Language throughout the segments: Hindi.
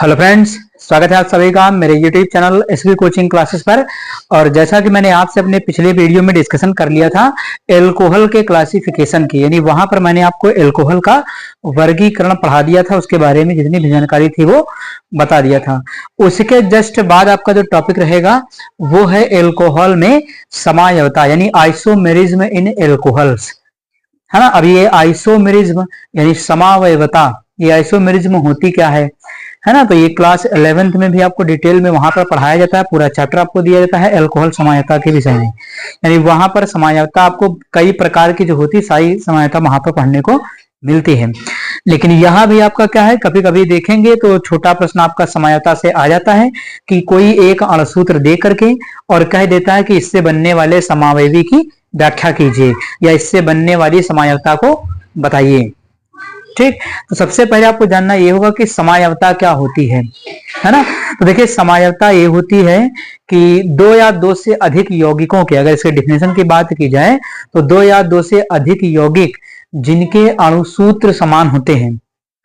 हेलो फ्रेंड्स, स्वागत है आप सभी का मेरे YouTube channel SV coaching classes पर। और जैसा कि मैंने आपसे अपने पिछले वीडियो में डिस्कशन कर लिया था एल्कोहल के क्लासिफिकेशन की, यानी वहां पर मैंने आपको एल्कोहल का वर्गीकरण पढ़ा दिया था, उसके बारे में जितनी भी जानकारी थी वो बता दिया था। उसके जस्ट बाद आपका जो टॉपिक रहेगा वो है एल्कोहल में समायवता यानी आइसोमेरिज्म इन एल्कोहल्स, है ना। अब ये आइसोमेरिज्म यानी समावयवता, ये आइसोमेरिज्म होती क्या है ना। तो ये क्लास 11th में भी आपको डिटेल में वहां पर पढ़ाया जाता है, पूरा चैप्टर आपको दिया जाता है एल्कोहल समायवता के विषय में। यानी वहां पर समायवता आपको कई प्रकार की जो होती सारी समायवता वहां पर पढ़ने को मिलती है। लेकिन यहाँ भी आपका क्या है, कभी कभी देखेंगे तो छोटा प्रश्न आपका समायवता से आ जाता है कि कोई एक अणुसूत्र दे करके और कह देता है कि इससे बनने वाले समावयवी की व्याख्या कीजिए या इससे बनने वाली समायवता को बताइए। ठीक, तो सबसे पहले आपको जानना ये होगा कि समायवता क्या होती है ना। तो देखिए समायवता ये होती है कि दो या दो से अधिक यौगिकों के, अगर इसके डिफिनेशन की बात की जाए तो दो या दो से अधिक यौगिक जिनके अणुसूत्र समान होते हैं,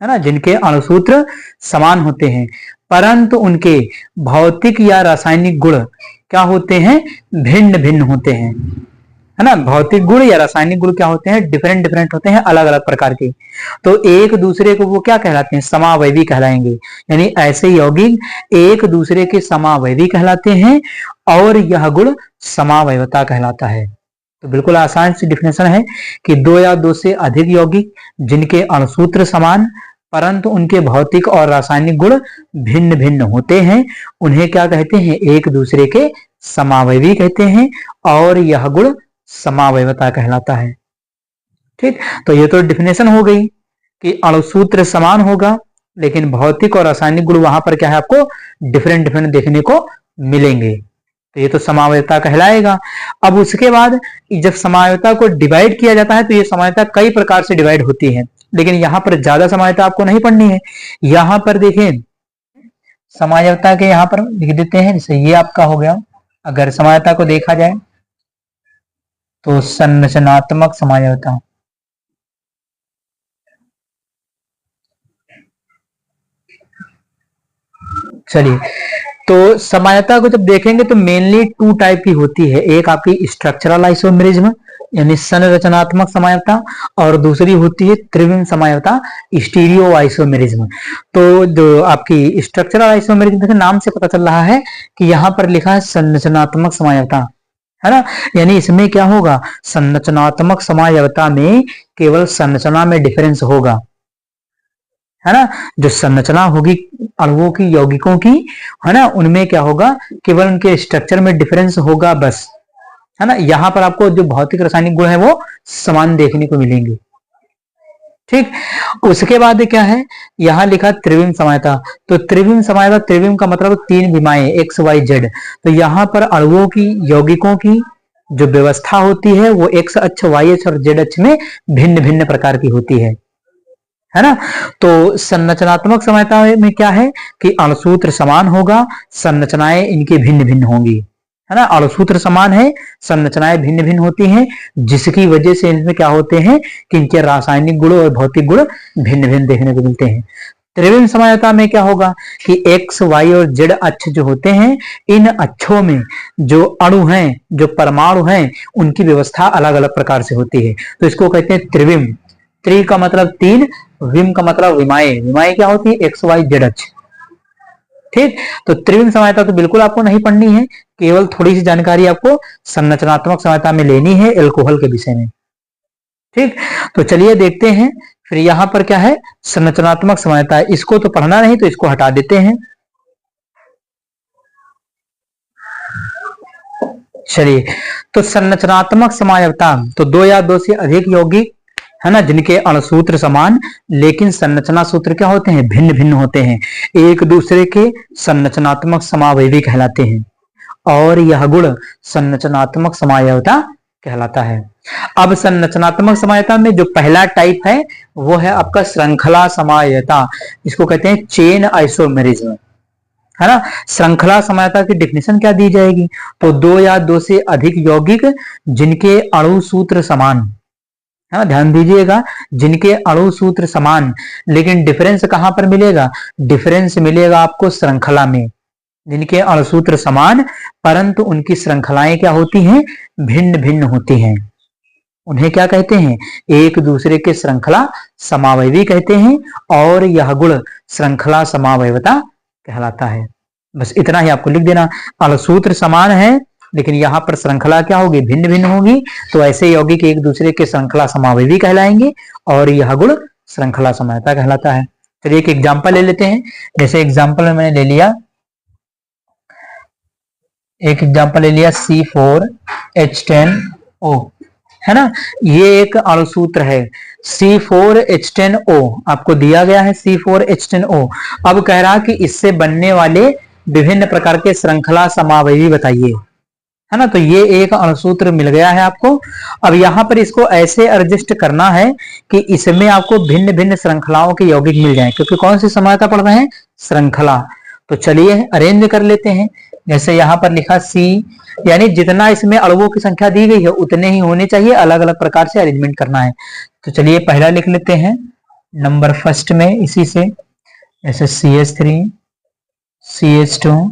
है ना, जिनके अणुसूत्र समान होते हैं परंतु उनके भौतिक या रासायनिक गुण क्या होते हैं, भिन्न भिन्न होते हैं, है ना। भौतिक गुण या रासायनिक गुण क्या होते हैं, डिफरेंट डिफरेंट होते हैं, अलग अलग प्रकार के। तो एक दूसरे को वो क्या कहलाते हैं, समावयवी कहलाएंगे। यानी ऐसे यौगिक एक दूसरे के समावयवी कहलाते हैं और यह गुण समावयवता कहलाता है। तो बिल्कुल आसान सी डिफिनेशन है कि दो या दो से अधिक यौगिक जिनके अणुसूत्र समान परंतु उनके भौतिक और रासायनिक गुण भिन्न भिन्न होते हैं, उन्हें क्या कहते हैं, एक दूसरे के समावयवी कहते हैं और यह गुण समावयवता कहलाता है। ठीक, तो ये तो डिफिनेशन हो गई कि अणुसूत्र समान होगा लेकिन भौतिक और रासायनिक गुण वहां पर क्या है, आपको डिफरेंट डिफरेंट देखने को मिलेंगे, तो ये तो समावयवता कहलाएगा। अब उसके बाद जब समावयवता को डिवाइड किया जाता है तो ये समावयवता कई प्रकार से डिवाइड होती है, लेकिन यहाँ पर ज्यादा समावयवता आपको नहीं पढ़नी है। यहाँ पर देखें समावयवता के यहाँ पर लिख देते हैं, जैसे ये आपका हो गया। अगर समावयवता को देखा जाए तो संरचनात्मक समावयवता, चलिए तो समावयवता को जब देखेंगे तो मेनली टू टाइप की होती है। एक आपकी स्ट्रक्चरल आइसोमेरिज्म यानी संरचनात्मक समावयवता और दूसरी होती है त्रिविम समावयवता स्टीरियो आइसोमेरिज्म। तो जो आपकी स्ट्रक्चरल आइसोमेरिज्म के नाम से पता चल रहा है कि यहाँ पर लिखा है संरचनात्मक समावयवता, है ना। यानी इसमें क्या होगा, संरचनात्मक समावयवता में केवल संरचना में डिफरेंस होगा, है ना। जो संरचना होगी अणुओं की यौगिकों की, है ना, उनमें क्या होगा, केवल उनके स्ट्रक्चर में डिफरेंस होगा बस, है ना। यहां पर आपको जो भौतिक रासायनिक गुण है वो समान देखने को मिलेंगे। ठीक, उसके बाद क्या है, यहां लिखा त्रिविम समावयवता। तो त्रिविम समावयवता, त्रिविम का मतलब तीन विमाएं एक्स वाई जेड। तो यहां पर अणुओं की यौगिकों की जो व्यवस्था होती है वो एक्स अक्ष, वाई अक्ष और जेड अक्ष में भिन्न भिन्न प्रकार की होती है ना। तो संरचनात्मक समावयवता में क्या है कि अणुसूत्र समान होगा, संरचनाएं इनकी भिन्न भिन्न होंगी, है ना। अणुसूत्र समान है, संरचनाएं भिन्न भिन्न होती हैं, जिसकी वजह से इनमें क्या होते हैं कि इनके रासायनिक गुण और भौतिक गुण भिन्न भिन्न देखने को मिलते हैं। त्रिविम समावयवता में क्या होगा कि एक्स वाई और जेड अक्ष जो होते हैं, इन अक्षों में जो अणु हैं, जो परमाणु हैं, उनकी व्यवस्था अलग अलग प्रकार से होती है। तो इसको कहते हैं त्रिविम। त्रि का मतलब तीन, विम का मतलब विमाएं। विमाएं क्या होती है, एक्स वाई जेड अक्ष। ठीक, तो त्रिविम समावयवता तो बिल्कुल आपको नहीं पढ़नी है, केवल थोड़ी सी जानकारी आपको संरचनात्मक समावयवता में लेनी है एल्कोहल के विषय में। ठीक, तो चलिए देखते हैं फिर यहां पर क्या है, संरचनात्मक समावयवता। इसको तो पढ़ना नहीं तो इसको हटा देते हैं। चलिए, तो संरचनात्मक समावयवता तो दो या दो से अधिक यौगिक, है ना, जिनके अणुसूत्र समान लेकिन संरचना सूत्र क्या होते हैं, भिन्न भिन्न होते हैं, एक दूसरे के संरचनात्मक समावयवी कहलाते हैं और यह गुण संरचनात्मक समावयवता कहलाता है। अब संरचनात्मक समावयवता में जो पहला टाइप है वो है आपका श्रृंखला समावयवता, इसको कहते हैं चेन आइसोमेरिज्म, है ना। श्रृंखला समावयवता की डिफिनेशन क्या दी जाएगी, तो दो या दो से अधिक यौगिक जिनके अणु सूत्र समान, है ना, ध्यान दीजिएगा, जिनके अणु सूत्र समान लेकिन डिफरेंस कहां पर मिलेगा, डिफरेंस मिलेगा आपको श्रृंखला में। जिनके अणु सूत्र समान परंतु उनकी श्रृंखलाएं क्या होती हैं, भिन्न भिन्न होती हैं, उन्हें क्या कहते हैं, एक दूसरे के श्रृंखला समावयवी कहते हैं, और यह गुण श्रृंखला समावयवता कहलाता है। बस इतना ही आपको लिख देना, अणु सूत्र समान है लेकिन यहाँ पर श्रृंखला क्या होगी, भिन्न भिन्न होगी, तो ऐसे यौगिक एक दूसरे के श्रृंखला समावयवी कहलाएंगे और यह गुण श्रृंखला समावयवता कहलाता है। चलिए एक एग्जाम्पल ले लेते हैं। जैसे एग्जाम्पल में मैंने ले लिया, एक एग्जाम्पल ले लिया C4H10O, है ना, ये एक अणु सूत्र है C4H10O, आपको दिया गया है C4H10O। अब कह रहा कि इससे बनने वाले विभिन्न प्रकार के श्रृंखला समावयवी बताइए, है ना, तो ये एक अणु सूत्र मिल गया है आपको। अब यहाँ पर इसको ऐसे एडजस्ट करना है कि इसमें आपको भिन्न भिन्न श्रृंखलाओं के यौगिक मिल जाएं, क्योंकि कौन सी समानता पढ़ रहे हैं, श्रृंखला। तो चलिए अरेंज कर लेते हैं। जैसे यहाँ पर लिखा C, यानी जितना इसमें अणुओं की संख्या दी गई है उतने ही होने चाहिए, अलग अलग प्रकार से अरेंजमेंट करना है। तो चलिए पहला लिख लेते हैं नंबर फर्स्ट में इसी से, जैसे CH3 CH2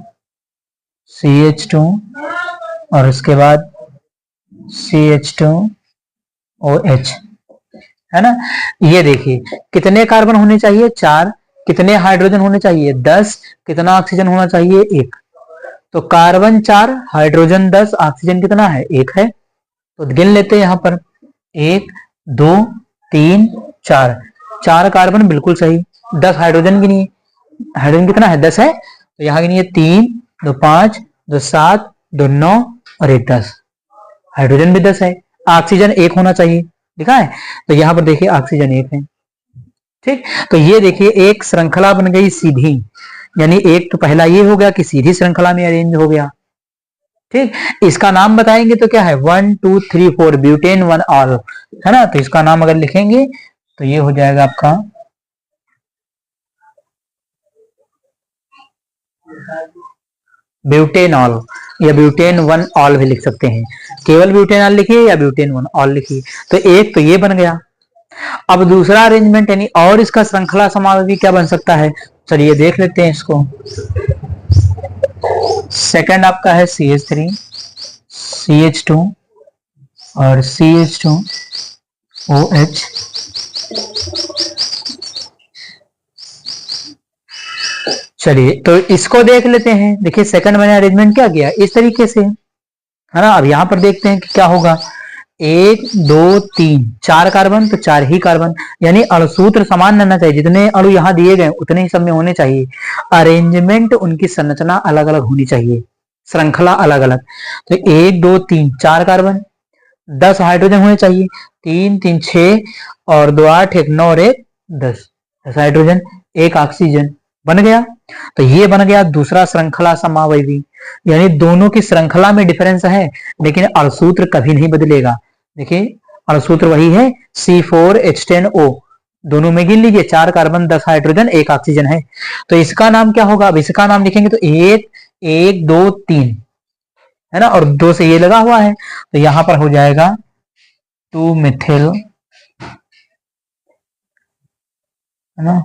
CH2 और उसके बाद CH2OH, है ना। ये देखिए कितने कार्बन होने चाहिए, 4, कितने हाइड्रोजन होने चाहिए, 10, कितना ऑक्सीजन होना चाहिए, 1। तो कार्बन 4, हाइड्रोजन 10, ऑक्सीजन कितना है, 1 है। तो गिन लेते हैं यहाँ पर 1 2 3 4, 4 कार्बन बिल्कुल सही, 10 हाइड्रोजन गिनिए, हाइड्रोजन कितना है, 10 है, तो यहाँ गिनिए 3 2 5 2 7 2 9 और 1 10, हाइड्रोजन भी 10 है। ऑक्सीजन 1 होना चाहिए, लिखा है, तो यहाँ पर देखिए ऑक्सीजन 1 है। ठीक, तो ये देखिए एक श्रृंखला बन गई सीधी, यानी एक तो पहला ये हो गया कि सीधी श्रृंखला में अरेंज हो गया। ठीक, इसका नाम बताएंगे तो क्या है, 1 2 3 4 ब्यूटेन 1 ऑल, है ना। तो इसका नाम अगर लिखेंगे तो ये हो जाएगा आपका ब्यूटेनॉल, या ब्यूटेन 1 ऑल भी लिख सकते हैं, केवल ब्यूटेनॉल लिखिए या ब्यूटेन 1 ऑल लिखिए। तो एक तो ये बन गया। अब दूसरा अरेंजमेंट यानी और इसका श्रृंखला समावयवी क्या बन सकता है, चलिए देख लेते हैं इसको। सेकंड आपका है CH3 CH2 और CH2OH। चलिए तो इसको देख लेते हैं। देखिए सेकंड मैंने अरेंजमेंट क्या किया, इस तरीके से, है ना। अब यहां पर देखते हैं कि क्या होगा, 1 2 3 4 कार्बन, तो 4 ही कार्बन, यानी अणुसूत्र समान रहना चाहिए, जितने अणु यहाँ दिए गए उतने ही सब में होने चाहिए। अरेंजमेंट उनकी संरचना अलग अलग होनी चाहिए, श्रृंखला अलग अलग। तो 1 2 3 4 कार्बन, 10 हाइड्रोजन होने चाहिए, 3 3 6 और 2 8 1 9 और 1 10, 10 हाइड्रोजन 1 ऑक्सीजन बन गया। तो ये बन गया दूसरा श्रृंखला समावयवी, यानी दोनों की श्रृंखला में डिफरेंस है लेकिन अणुसूत्र कभी नहीं बदलेगा। देखिए अणुसूत्र वही है C4H10O, दोनों में गिन लीजिए, 4 कार्बन 10 हाइड्रोजन 1 ऑक्सीजन है। तो इसका नाम क्या होगा, अब इसका नाम लिखेंगे तो 1 1 2 3, है ना, और 2 से ये लगा हुआ है, तो यहां पर हो जाएगा 2 मिथिल, है ना,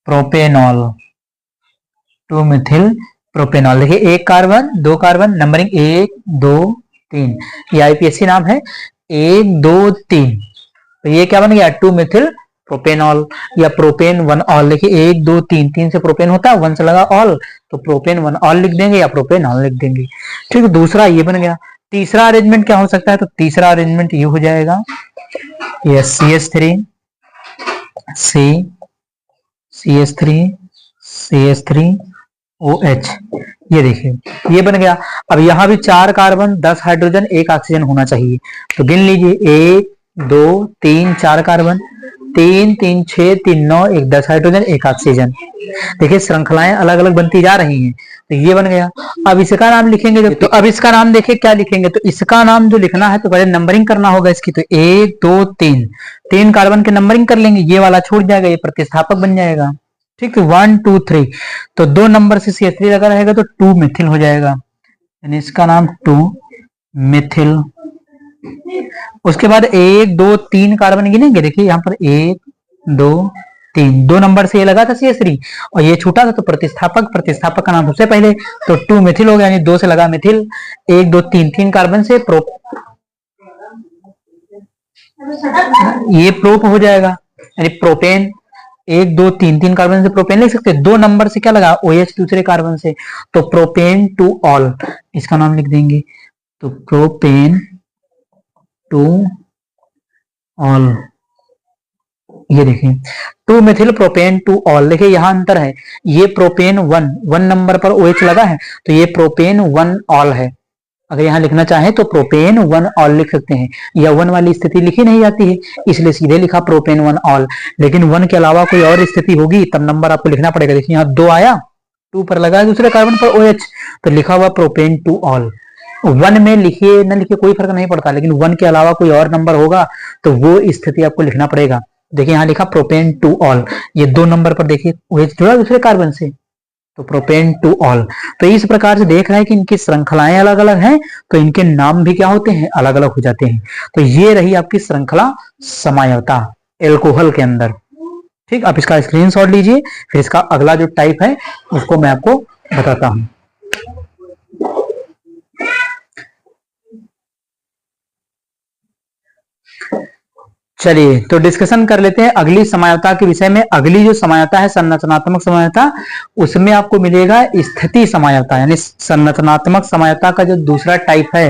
प्रोपेनॉल, 2 मिथिल प्रोपेनॉल। देखिए 1 कार्बन 2 कार्बन, नंबरिंग 1 2 3, ये आईपीएससी नाम है, 1 2 3, तो ये क्या बन गया, 2 मिथिल प्रोपेनॉल या प्रोपेन 1 ऑल। देखिए 1 2 3, 3 से प्रोपेन होता है, 1 से लगा ऑल, तो प्रोपेन 1 ऑल लिख देंगे या प्रोपेनॉल लिख देंगे। ठीक है, दूसरा ये बन गया। तीसरा अरेंजमेंट क्या हो सकता है, तो तीसरा अरेंजमेंट ये हो जाएगा, ये CH3 C CH3 CH3OH, ये देखिए ये बन गया। अब यहां भी 4 कार्बन 10 हाइड्रोजन 1 ऑक्सीजन होना चाहिए, तो गिन लीजिए 1 2 3 4 कार्बन, 3 3 6 3 9 1 10 हाइड्रोजन 1 ऑक्सीजन। देखिए श्रृंखलाएं अलग अलग बनती जा रही हैं, तो ये बन गया। अब इसका नाम लिखेंगे जब, तो अब इसका नाम देखिए क्या लिखेंगे, तो इसका नाम जो लिखना है तो पहले नंबरिंग करना होगा इसकी, तो 1 2 3, 3 कार्बन के नंबरिंग कर लेंगे, ये वाला छूट जाएगा, ये प्रतिस्थापक बन जाएगा। ठीक है, 1 2 3, तो 2 नंबर से CH3 लगा रहेगा तो 2 मिथिल हो जाएगा, यानी इसका नाम 2 मिथिल उसके बाद 1 2 3 कार्बन गिनेंगे। देखिए यहाँ पर 1 2 3, 2 नंबर से ये लगा था CH3 और ये छूटा था, तो प्रतिस्थापक का नाम सबसे पहले, तो 2 मिथिल हो गया, यानी 2 से लगा मिथिल। 1 2 3, 3 कार्बन से ये प्रोप हो जाएगा, यानी प्रोपेन। 1 2 3, 3 कार्बन से प्रोपेन लिख सकते हैं। 2 नंबर से क्या लगा, OH दूसरे कार्बन से, तो प्रोपेन टू ऑल, इसका नाम लिख देंगे। तो प्रोपेन टू ऑल, ये देखिए 2 मिथिल प्रोपेन टू ऑल। देखिए यहाँ अंतर है, ये प्रोपेन 1 नंबर पर OH लगा है, तो ये प्रोपेन 1 ऑल है। अगर यहाँ लिखना चाहे तो प्रोपेन 1 ऑल लिख सकते हैं, या 1 वाली स्थिति लिखी नहीं जाती है, इसलिए सीधे लिखा प्रोपेन 1 ऑल। लेकिन 1 के अलावा कोई और स्थिति होगी तब नंबर आपको लिखना पड़ेगा। देखिए यहाँ 2 आया, 2 पर लगा है दूसरे कार्बन पर OH, तो लिखा हुआ प्रोपेन टू ऑल। 1 में लिखिए न लिखिए कोई फर्क नहीं पड़ता, लेकिन 1 के अलावा कोई और नंबर होगा तो वो स्थिति आपको लिखना पड़ेगा। देखिए यहाँ लिखा प्रोपेन टू ऑल, ये 2 नंबर पर देखिए OH जुड़ा दूसरे कार्बन से, तो प्रोपेन टू ऑल। तो इस प्रकार से देख रहा है कि इनकी श्रृंखलाएं अलग अलग हैं, तो इनके नाम भी क्या होते हैं, अलग अलग हो जाते हैं। तो ये रही आपकी श्रृंखला समायवता एल्कोहल के अंदर। ठीक, आप इसका स्क्रीनशॉट लीजिए, फिर इसका अगला जो टाइप है उसको मैं आपको बताता हूं। चलिए तो डिस्कशन कर लेते हैं अगली समायवता के विषय में। अगली जो समायवता है संरचनात्मक समायवता, उसमें आपको मिलेगा स्थिति समायवता, यानी संरचनात्मक समायवता का जो दूसरा टाइप है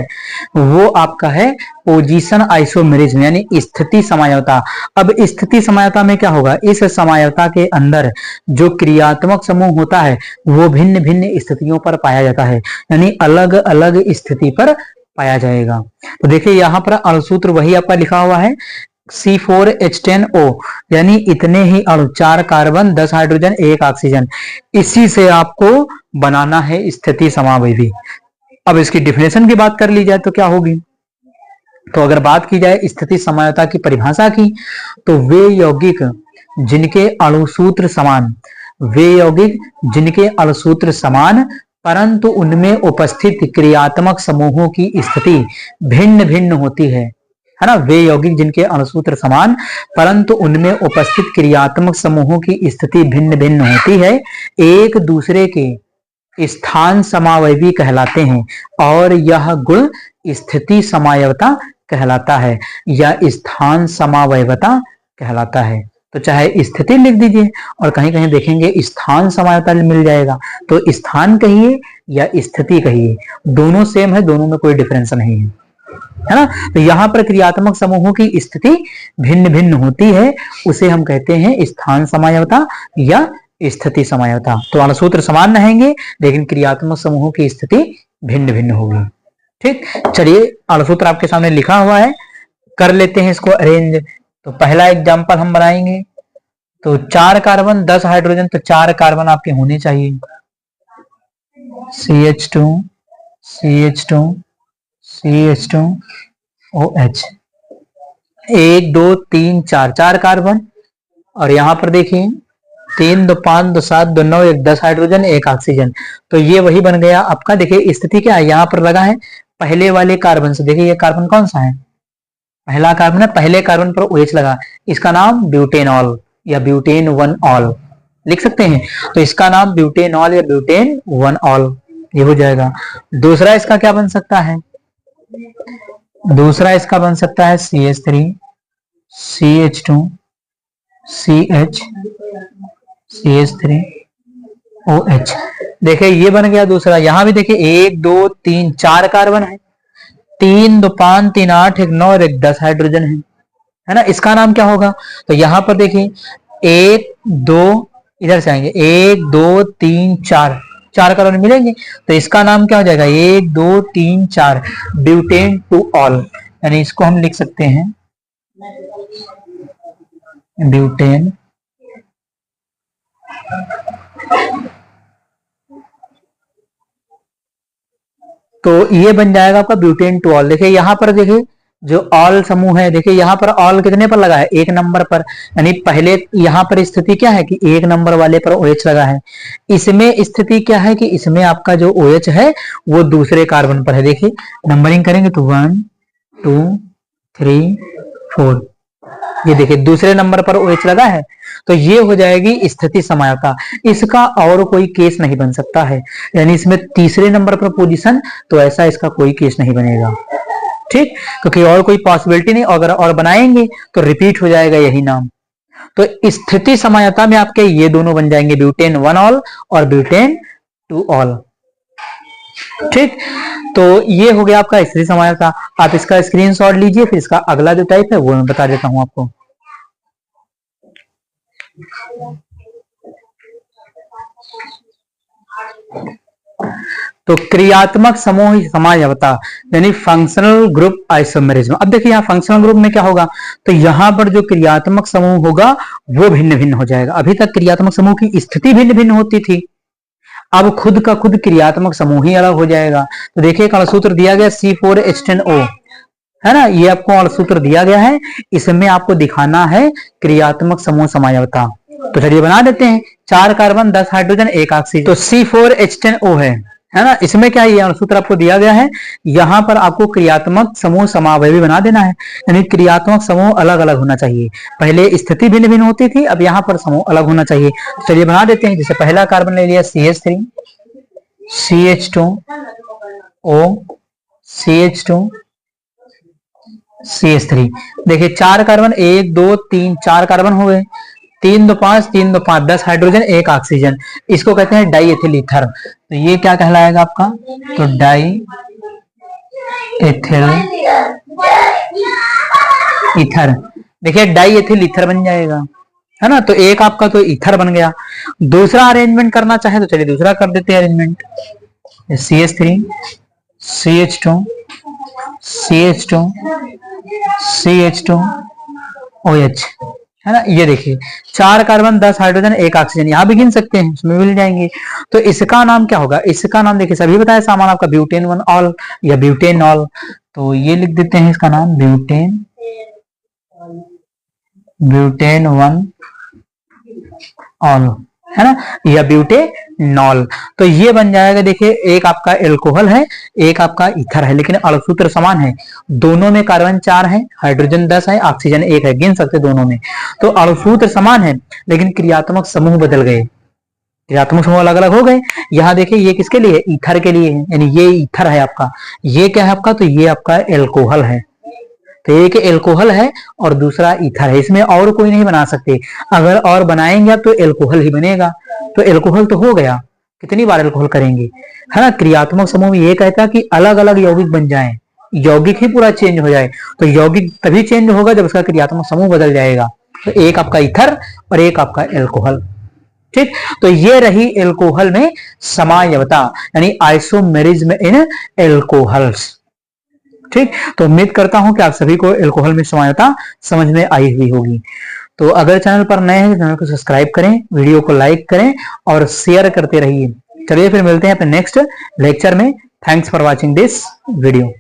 वो आपका है पोजीशन आइसोमेरिज्म, यानी स्थिति समायवता। अब स्थिति समायवता में क्या होगा, इस समायवता के अंदर जो क्रियात्मक समूह होता है वो भिन्न भिन्न स्थितियों पर पाया जाता है, यानी अलग अलग स्थिति पर पाया जाएगा। तो देखिए यहाँ पर अणुसूत्र वही आपका लिखा हुआ है, C4H10O, यानी इतने ही अणु, 4 कार्बन 10 हाइड्रोजन 1 ऑक्सीजन, इसी से आपको बनाना है स्थिति समावयवी। अब इसकी डिफिनेशन की बात कर ली जाए तो क्या होगी, तो अगर बात की जाए स्थिति समायवता की परिभाषा की, तो वे यौगिक जिनके अणुसूत्र समान, वे यौगिक जिनके अणुसूत्र समान परंतु उनमें उपस्थित क्रियात्मक समूहों की स्थिति भिन्न भिन्न होती है ना। वे यौगिक जिनके अणुसूत्र समान परंतु उनमें उपस्थित क्रियात्मक समूहों की स्थिति भिन्न भिन्न होती है, एक दूसरे के स्थान समावयवी कहलाते हैं, और यह गुण स्थिति समायवता कहलाता है या स्थान समावयवता कहलाता है। तो चाहे स्थिति लिख दीजिए और कहीं कहीं देखेंगे स्थान समायवता मिल जाएगा, तो स्थान कहिए या स्थिति कहिए, दोनों सेम है, दोनों में कोई डिफरेंस नहीं है ना। तो यहाँ पर क्रियात्मक समूहों की स्थिति भिन्न भिन्न होती है, उसे हम कहते हैं स्थान समायवता या स्थिति समायवता। तो अणुसूत्र समान रहेंगे लेकिन क्रियात्मक समूहों की स्थिति भिन्न भिन्न होगी। ठीक, चलिए अणुसूत्र आपके सामने लिखा हुआ है, कर लेते हैं इसको अरेंज। तो पहला एग्जांपल हम बनाएंगे, तो 4 कार्बन 10 हाइड्रोजन, तो 4 कार्बन आपके होने चाहिए, CH2 CH2 CH2 OH, 1 2 3 4, 4 carbon, और यहां पर देखिए 3 2 5 2 7 2 9 1 10 हाइड्रोजन 1 ऑक्सीजन। तो ये वही बन गया आपका। देखिए स्थिति क्या है, यहाँ पर लगा है पहले वाले कार्बन से, देखिए ये कार्बन कौन सा है, पहला कार्बन है, पहले कार्बन पर OH लगा, इसका नाम ब्यूटेनॉल या ब्यूटेन 1 ऑल लिख सकते हैं। तो इसका नाम ब्यूटेनॉल या ब्यूटेन 1 ऑल ये हो जाएगा। दूसरा इसका क्या बन सकता है, दूसरा इसका बन सकता है CH3 CH2 CH CH3 OH। देखिए ये बन गया दूसरा। यहां भी देखिए 1 2 3 4 कार्बन है, 3 2 5 3 8 1 9 1 10 हाइड्रोजन है ना। इसका नाम क्या होगा, तो यहां पर देखिए 1 2, इधर से आएंगे 1 2 3 4, 4 कार्बन मिलेंगे, तो इसका नाम क्या हो जाएगा 1 2 3 4 ब्यूटेन टू ऑल, यानी इसको हम लिख सकते हैं ब्यूटेन तो ये बन जाएगा आपका ब्यूटेन टू ऑल। देखिए यहाँ पर देखिए जो ऑल समूह है, देखिए यहाँ पर ऑल कितने पर लगा है, 1 नंबर पर, यानी पहले यहाँ पर स्थिति क्या है कि 1 नंबर वाले पर OH लगा है। इसमें स्थिति क्या है कि इसमें आपका जो OH है वो दूसरे कार्बन पर है। देखिए नंबरिंग करेंगे तो 1 2 3 4, ये देखिए दूसरे नंबर पर OH लगा है, तो ये हो जाएगी स्थिति समायता। इसका और कोई केस नहीं बन सकता है, यानी इसमें तीसरे नंबर पर पोजीशन, तो ऐसा इसका कोई केस नहीं बनेगा, ठीक, क्योंकि और कोई पॉसिबिलिटी नहीं, अगर और बनाएंगे तो रिपीट हो जाएगा यही नाम। तो स्थिति समायता में आपके ये दोनों बन जाएंगे, ब्यूटेन 1 ऑल और ब्यूटेन 2 ऑल, ठीक। तो ये हो गया आपका स्थिति समायता। आप इसका स्क्रीनशॉट लीजिए, फिर इसका अगला जो टाइप है वो मैं बता देता हूं आपको। तो क्रियात्मक समूह समायवता यानी फंक्शनल ग्रुप आइसोमेरिज्म। अब देखिए यहाँ फंक्शनल ग्रुप में क्या होगा, तो यहाँ पर जो क्रियात्मक समूह होगा वो भिन्न भिन्न हो जाएगा। अभी तक क्रियात्मक समूह की स्थिति भिन्न भिन्न होती थी, अब खुद का खुद क्रियात्मक समूह ही अलग हो जाएगा। तो देखिए एक अणुसूत्र दिया गया C4H10O, है ना, ये आपको अणुसूत्र दिया गया है, इसमें आपको दिखाना है क्रियात्मक समूह समायवता। तो चलिए बना देते हैं, 4 कार्बन 10 हाइड्रोजन 1 ऑक्सीजन, तो C4H10O है ना। इसमें क्या ये अणुसूत्र आपको दिया गया है, यहां पर आपको क्रियात्मक समूह समावयवी बना देना है, यानी क्रियात्मक समूह अलग अलग होना चाहिए। पहले स्थिति भिन्न भिन्न होती थी, अब यहाँ पर समूह अलग होना चाहिए। तो चलिए बना देते हैं। जैसे पहला कार्बन ले लिया CH3, CH2O, CH2, CH3। देखिए 4 कार्बन 1 2 3 4 कार्बन हो गए, 3 2 5 3 2 5 10 हाइड्रोजन 1 ऑक्सीजन, इसको कहते हैं डाई एथिल ईथर। तो ये क्या कहलाएगा आपका, तो डाई एथिल ईथर। देखिए डाई एथिल ईथर बन जाएगा, है ना। तो एक आपका तो ईथर बन गया। दूसरा अरेंजमेंट करना चाहे तो चलिए दूसरा कर देते हैं arrangement. CH3, CH2, CH2, CH2, OH, है ना। ये देखिए 4 कार्बन 10 हाइड्रोजन 1 ऑक्सीजन, यहां भी गिन सकते हैं, उसमें मिल जाएंगे। तो इसका नाम क्या होगा, इसका नाम देखिए सभी बताया सामान आपका ब्यूटेन 1 ऑल या ब्यूटेन ऑल। तो ये लिख देते हैं इसका नाम ब्यूटेन 1 ऑल, है ना, या ब्यूटेनॉल। तो ये बन जाएगा। देखिए एक आपका एल्कोहल है, एक आपका ईथर है, लेकिन अणुसूत्र समान है, दोनों में कार्बन 4 है, हाइड्रोजन 10 है, ऑक्सीजन 1 है, गिन सकते दोनों में। तो अणुसूत्र समान है लेकिन क्रियात्मक समूह बदल गए, क्रियात्मक समूह अलग अलग हो गए। यहाँ देखिए ये किसके लिए, ईथर के लिए है, यानी ये ईथर है आपका, ये क्या है आपका, तो ये आपका एल्कोहल है। तो एक एल्कोहल है और दूसरा ईथर है, इसमें और कोई नहीं बना सकते। अगर और बनाएंगे तो एल्कोहल ही बनेगा। तो एल्कोहल तो हो गया, कितनी बार एल्कोहल करेंगे, है ना। क्रियात्मक समूह में ये कहता है कि अलग अलग यौगिक बन जाएं, यौगिक ही पूरा चेंज हो जाए। तो यौगिक तभी चेंज होगा जब उसका क्रियात्मक समूह बदल जाएगा। तो एक आपका ईथर और एक आपका एल्कोहल, ठीक। तो ये रही एल्कोहल में समायवता, यानी आइसोमेरिज्म इन एल्कोहल्स, ठीक। तो उम्मीद करता हूं कि आप सभी को एल्कोहल में समायवता समझ में आई हुई होगी। तो अगर चैनल पर नए हैं तो चैनल को सब्सक्राइब करें, वीडियो को लाइक करें और शेयर करते रहिए। चलिए फिर मिलते हैं अपने नेक्स्ट लेक्चर में। Thanks for watching this video.